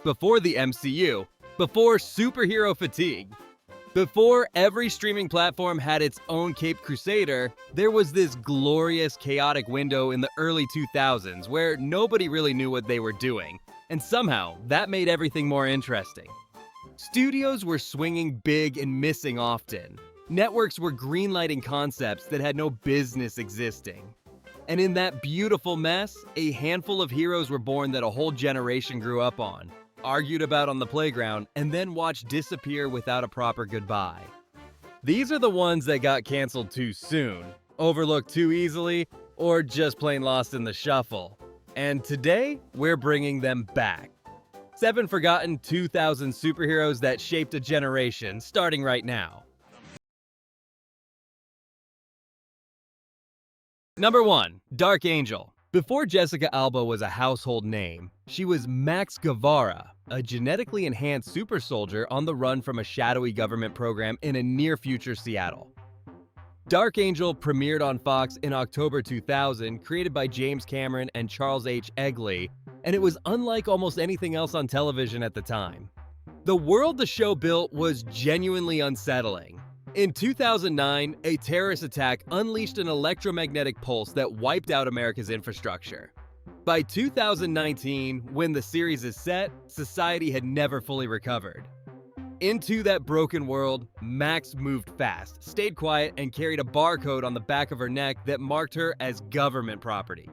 before the MCU, before superhero fatigue. Before every streaming platform had its own Caped Crusader, there was this glorious, chaotic window in the early 2000s where nobody really knew what they were doing, and somehow that made everything more interesting. Studios were swinging big and missing often. Networks were greenlighting concepts that had no business existing. And in that beautiful mess, a handful of heroes were born that a whole generation grew up on, argued about on the playground, and then watched disappear without a proper goodbye. These are the ones that got canceled too soon, overlooked too easily, or just plain lost in the shuffle. And today, we're bringing them back. 7 forgotten 2000 superheroes that shaped a generation, starting right now. Number 1. Dark Angel. Before Jessica Alba was a household name, she was Max Guevara, a genetically enhanced super soldier on the run from a shadowy government program in a near-future Seattle. Dark Angel premiered on Fox in October 2000, created by James Cameron and Charles H. Egley, and it was unlike almost anything else on television at the time. The world the show built was genuinely unsettling. In 2009, a terrorist attack unleashed an electromagnetic pulse that wiped out America's infrastructure. By 2019, when the series is set, society had never fully recovered. Into that broken world, Max moved fast, stayed quiet, and carried a barcode on the back of her neck that marked her as government property.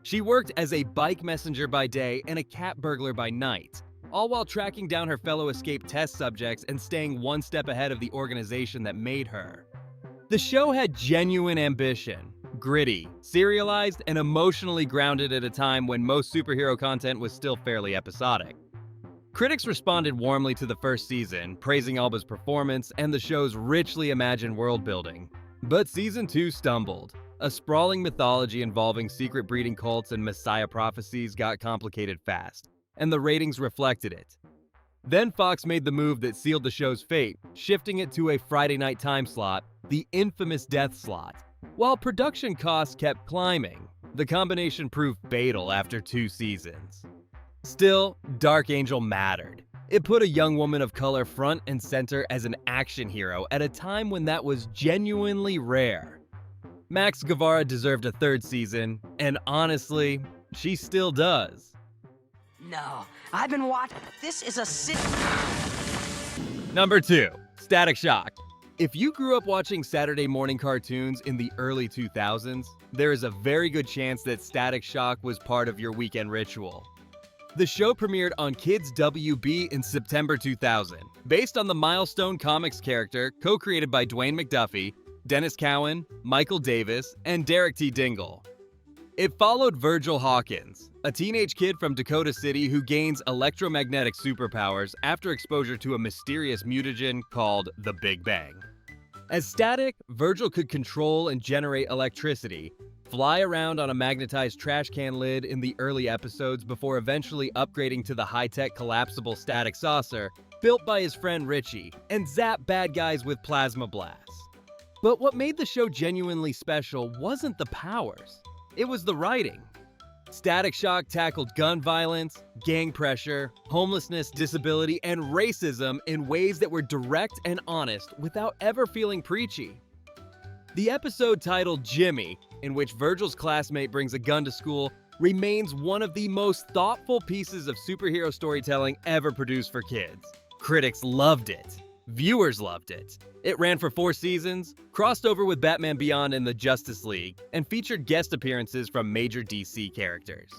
She worked as a bike messenger by day and a cat burglar by night, all while tracking down her fellow escape test subjects and staying one step ahead of the organization that made her. The show had genuine ambition, gritty, serialized, and emotionally grounded at a time when most superhero content was still fairly episodic. Critics responded warmly to the first season, praising Alba's performance and the show's richly imagined world-building. But Season 2 stumbled. A sprawling mythology involving secret breeding cults and messiah prophecies got complicated fast, and the ratings reflected it. Then Fox made the move that sealed the show's fate, shifting it to a Friday night time slot, the infamous death slot. While production costs kept climbing, the combination proved fatal after 2 seasons. Still, Dark Angel mattered. It put a young woman of color front and center as an action hero at a time when that was genuinely rare. Max Guevara deserved a 3rd season, and honestly, she still does. No, I've been watching. This is a sick. Number 2. Static Shock. If you grew up watching Saturday morning cartoons in the early 2000s, there is a very good chance that Static Shock was part of your weekend ritual. The show premiered on Kids WB in September 2000, based on the Milestone Comics character co-created by Dwayne McDuffie, Dennis Cowan, Michael Davis, and Derek T. Dingle. It followed Virgil Hawkins, a teenage kid from Dakota City who gains electromagnetic superpowers after exposure to a mysterious mutagen called the Big Bang. As Static, Virgil could control and generate electricity, fly around on a magnetized trash can lid in the early episodes before eventually upgrading to the high-tech collapsible static saucer built by his friend Richie, and zap bad guys with plasma blasts. But what made the show genuinely special wasn't the powers. It was the writing. Static Shock tackled gun violence, gang pressure, homelessness, disability, and racism in ways that were direct and honest without ever feeling preachy. The episode titled Jimmy, in which Virgil's classmate brings a gun to school, remains one of the most thoughtful pieces of superhero storytelling ever produced for kids. Critics loved it. Viewers loved it. It ran for 4 seasons, crossed over with Batman Beyond and the Justice League, and featured guest appearances from major DC characters.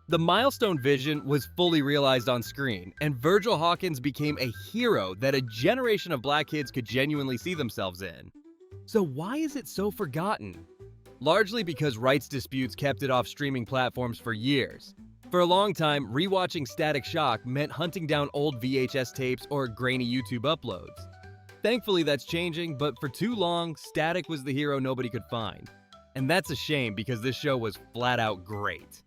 The milestone vision was fully realized on screen, and Virgil Hawkins became a hero that a generation of black kids could genuinely see themselves in. So why is it so forgotten? Largely because rights disputes kept it off streaming platforms for years. For a long time, rewatching Static Shock meant hunting down old VHS tapes or grainy YouTube uploads. Thankfully, that's changing, but for too long, Static was the hero nobody could find. And that's a shame because this show was flat out great.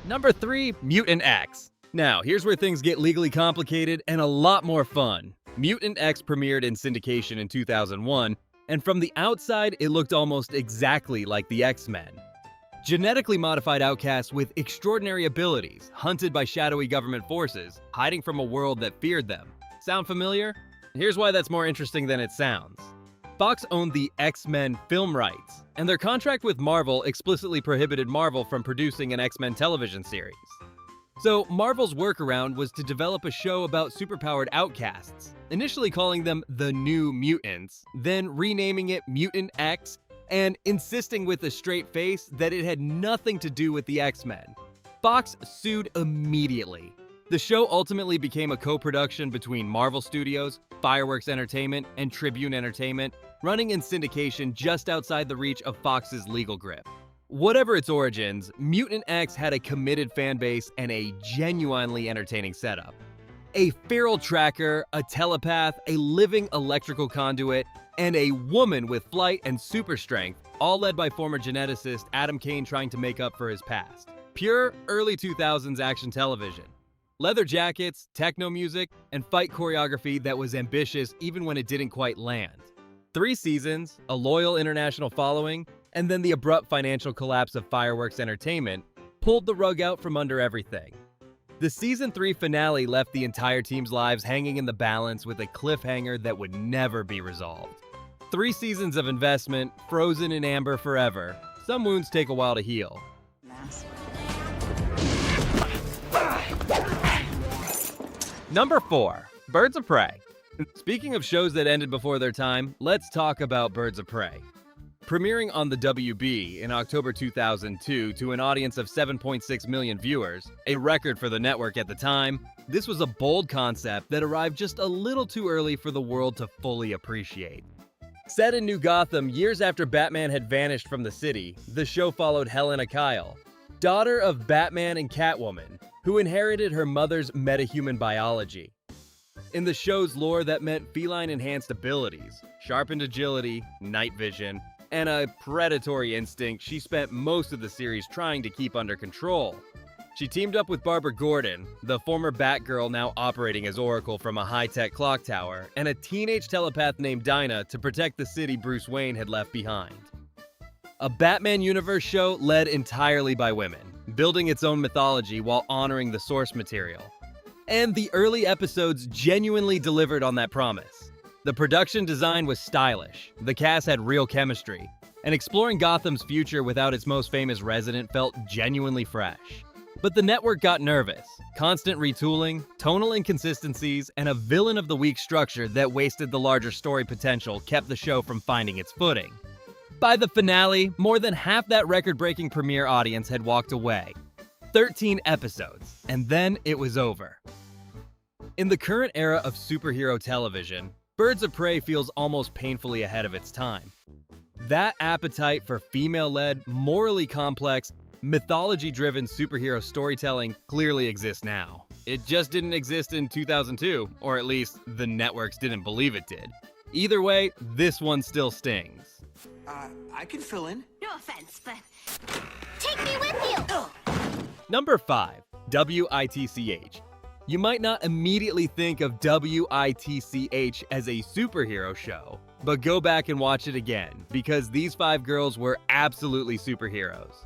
Number 3, Mutant X. Now, here's where things get legally complicated and a lot more fun. Mutant X premiered in syndication in 2001, and from the outside, it looked almost exactly like the X-Men. Genetically modified outcasts with extraordinary abilities, hunted by shadowy government forces, hiding from a world that feared them. Sound familiar? Here's why that's more interesting than it sounds. Fox owned the X-Men film rights, and their contract with Marvel explicitly prohibited Marvel from producing an X-Men television series. So Marvel's workaround was to develop a show about superpowered outcasts, initially calling them the New Mutants, then renaming it Mutant X, and insisting with a straight face that it had nothing to do with the X-Men. Fox sued immediately. The show ultimately became a co-production between Marvel Studios, Fireworks Entertainment, and Tribune Entertainment, running in syndication just outside the reach of Fox's legal grip. Whatever its origins, Mutant X had a committed fan base and a genuinely entertaining setup. A feral tracker, a telepath, a living electrical conduit, and a woman with flight and super strength, all led by former geneticist Adam Kane trying to make up for his past. Pure early 2000s action television. Leather jackets, techno music, and fight choreography that was ambitious even when it didn't quite land. 3 seasons, a loyal international following, and then the abrupt financial collapse of Fireworks Entertainment pulled the rug out from under everything. The Season 3 finale left the entire team's lives hanging in the balance with a cliffhanger that would never be resolved. 3 seasons of investment, frozen in amber forever. Some wounds take a while to heal. Number 4. Birds of Prey. Speaking of shows that ended before their time, let's talk about Birds of Prey. Premiering on the WB in October 2002 to an audience of 7.6 million viewers, a record for the network at the time, this was a bold concept that arrived just a little too early for the world to fully appreciate. Set in New Gotham years after Batman had vanished from the city, the show followed Helena Kyle, daughter of Batman and Catwoman, who inherited her mother's metahuman biology. In the show's lore, that meant feline-enhanced abilities, sharpened agility, night vision, and a predatory instinct she spent most of the series trying to keep under control. She teamed up with Barbara Gordon, the former Batgirl now operating as Oracle from a high-tech clock tower, and a teenage telepath named Dinah to protect the city Bruce Wayne had left behind. A Batman universe show led entirely by women, building its own mythology while honoring the source material. And the early episodes genuinely delivered on that promise. The production design was stylish, the cast had real chemistry, and exploring Gotham's future without its most famous resident felt genuinely fresh. But the network got nervous. Constant retooling, tonal inconsistencies, and a villain of the week structure that wasted the larger story potential kept the show from finding its footing. By the finale, more than half that record-breaking premiere audience had walked away. 13 episodes, and then it was over. In the current era of superhero television, Birds of Prey feels almost painfully ahead of its time. That appetite for female-led, morally complex, mythology-driven superhero storytelling clearly exists now. It just didn't exist in 2002, or at least the networks didn't believe it did. Either way, this one still stings. I can fill in. No offense, but take me with you! Number 5. W.I.T.C.H. You might not immediately think of W.I.T.C.H. as a superhero show, but go back and watch it again, because these 5 girls were absolutely superheroes.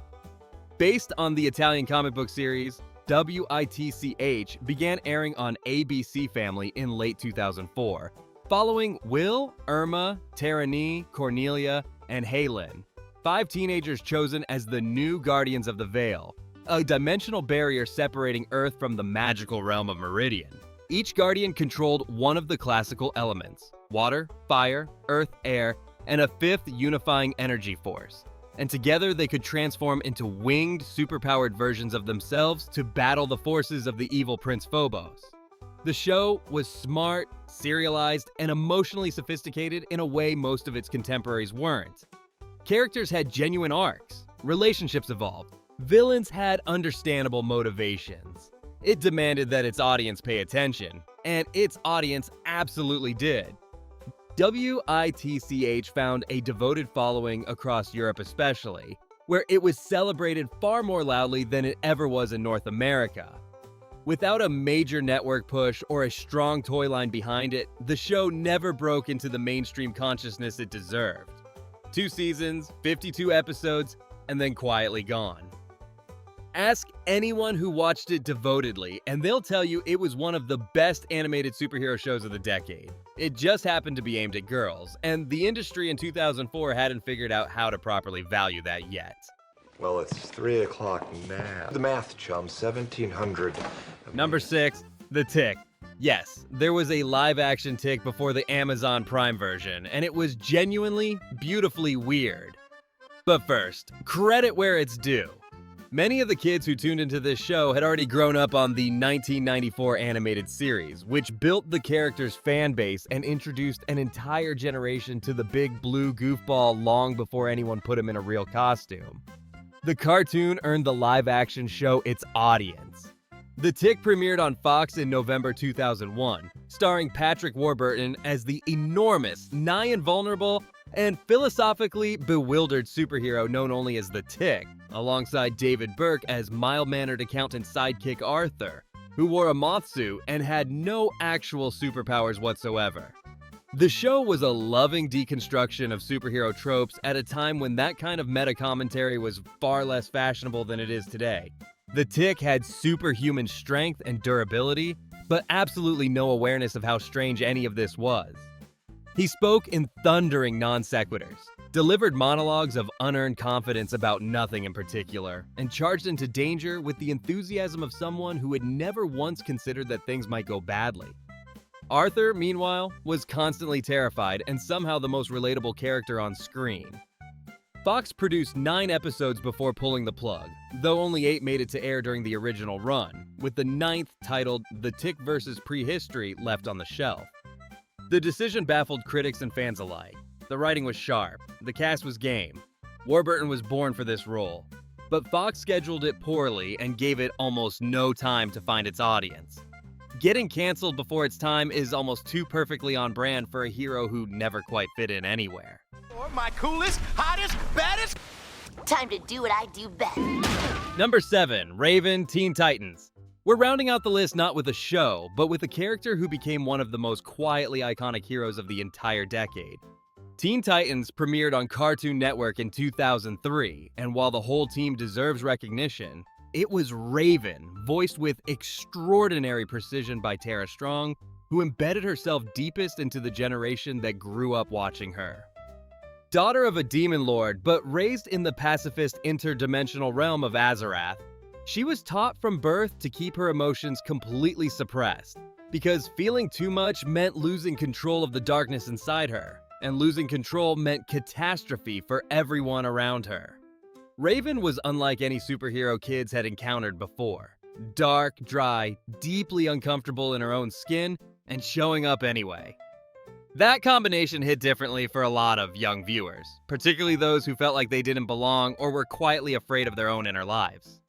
Based on the Italian comic book series, W.I.T.C.H. began airing on ABC Family in late 2004, following Will, Irma, Terani, Cornelia, and Haylin, 5 teenagers chosen as the new Guardians of the Veil, a dimensional barrier separating Earth from the magical realm of Meridian. Each Guardian controlled one of the classical elements: water, fire, earth, air, and a 5th unifying energy force. And together they could transform into winged, superpowered versions of themselves to battle the forces of the evil Prince Phobos. The show was smart, serialized, and emotionally sophisticated in a way most of its contemporaries weren't. Characters had genuine arcs, relationships evolved, villains had understandable motivations. It demanded that its audience pay attention, and its audience absolutely did. W.I.T.C.H. found a devoted following across Europe especially, where it was celebrated far more loudly than it ever was in North America. Without a major network push or a strong toy line behind it, the show never broke into the mainstream consciousness it deserved. 2 seasons, 52 episodes, and then quietly gone. Ask anyone who watched it devotedly, and they'll tell you it was one of the best animated superhero shows of the decade. It just happened to be aimed at girls, and the industry in 2004 hadn't figured out how to properly value that yet. Well, it's 3 o'clock now. The math, chum, 1700. Number 6, The Tick. Yes, there was a live-action Tick before the Amazon Prime version, and it was genuinely, beautifully weird. But first, credit where it's due. Many of the kids who tuned into this show had already grown up on the 1994 animated series, which built the character's fan base and introduced an entire generation to the big blue goofball long before anyone put him in a real costume. The cartoon earned the live-action show its audience. The Tick premiered on Fox in November 2001, starring Patrick Warburton as the enormous, nigh invulnerable, and philosophically bewildered superhero known only as the Tick, alongside David Burke as mild-mannered accountant sidekick Arthur, who wore a moth suit and had no actual superpowers whatsoever. The show was a loving deconstruction of superhero tropes at a time when that kind of meta-commentary was far less fashionable than it is today. The Tick had superhuman strength and durability, but absolutely no awareness of how strange any of this was. He spoke in thundering non-sequiturs, delivered monologues of unearned confidence about nothing in particular, and charged into danger with the enthusiasm of someone who had never once considered that things might go badly. Arthur, meanwhile, was constantly terrified and somehow the most relatable character on screen. Fox produced 9 episodes before pulling the plug, though only 8 made it to air during the original run, with the 9th titled The Tick vs. Prehistory left on the shelf. The decision baffled critics and fans alike. The writing was sharp, the cast was game. Warburton was born for this role, but Fox scheduled it poorly and gave it almost no time to find its audience. Getting canceled before its time is almost too perfectly on brand for a hero who never quite fit in anywhere. My coolest, hottest, baddest. Time to do what I do best. Number 7, Raven, Teen Titans. We're rounding out the list not with a show, but with a character who became one of the most quietly iconic heroes of the entire decade. Teen Titans premiered on Cartoon Network in 2003, and while the whole team deserves recognition, it was Raven, voiced with extraordinary precision by Tara Strong, who embedded herself deepest into the generation that grew up watching her. Daughter of a demon lord, but raised in the pacifist interdimensional realm of Azarath, she was taught from birth to keep her emotions completely suppressed, because feeling too much meant losing control of the darkness inside her, and losing control meant catastrophe for everyone around her. Raven was unlike any superhero kids had encountered before. Dark, dry, deeply uncomfortable in her own skin, and showing up anyway. That combination hit differently for a lot of young viewers, particularly those who felt like they didn't belong or were quietly afraid of their own inner lives.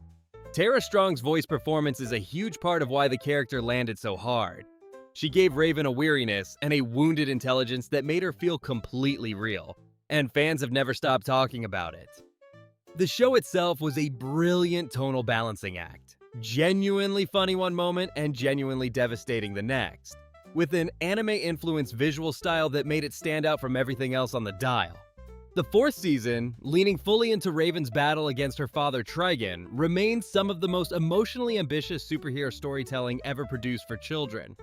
Tara Strong's voice performance is a huge part of why the character landed so hard. She gave Raven a weariness and a wounded intelligence that made her feel completely real, and fans have never stopped talking about it. The show itself was a brilliant tonal balancing act, genuinely funny one moment and genuinely devastating the next, with an anime-influenced visual style that made it stand out from everything else on the dial. The 4th season, leaning fully into Raven's battle against her father Trigon, remains some of the most emotionally ambitious superhero storytelling ever produced for children.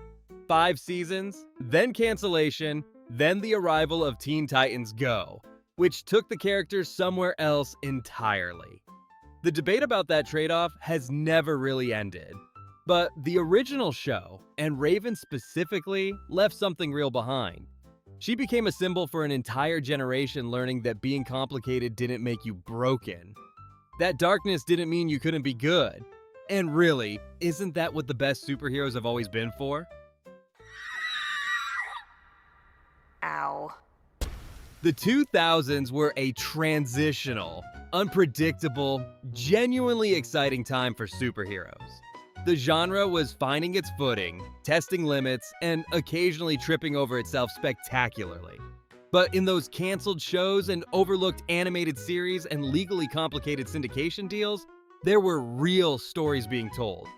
5 seasons, then cancellation, then the arrival of Teen Titans Go, which took the characters somewhere else entirely. The debate about that trade-off has never really ended. But the original show, and Raven specifically, left something real behind. She became a symbol for an entire generation learning that being complicated didn't make you broken. That darkness didn't mean you couldn't be good. And really, isn't that what the best superheroes have always been for? Ow. The 2000s were a transitional, unpredictable, genuinely exciting time for superheroes. The genre was finding its footing, testing limits, and occasionally tripping over itself spectacularly. But in those canceled shows and overlooked animated series and legally complicated syndication deals, there were real stories being told.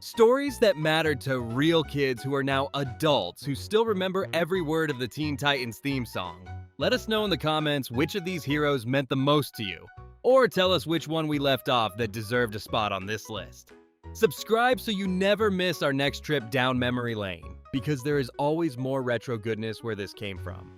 Stories that mattered to real kids who are now adults who still remember every word of the Teen Titans theme song. Let us know in the comments which of these heroes meant the most to you, Or tell us which one we left off that deserved a spot on this list. Subscribe so you never miss our next trip down memory lane, because there is always more retro goodness where this came from.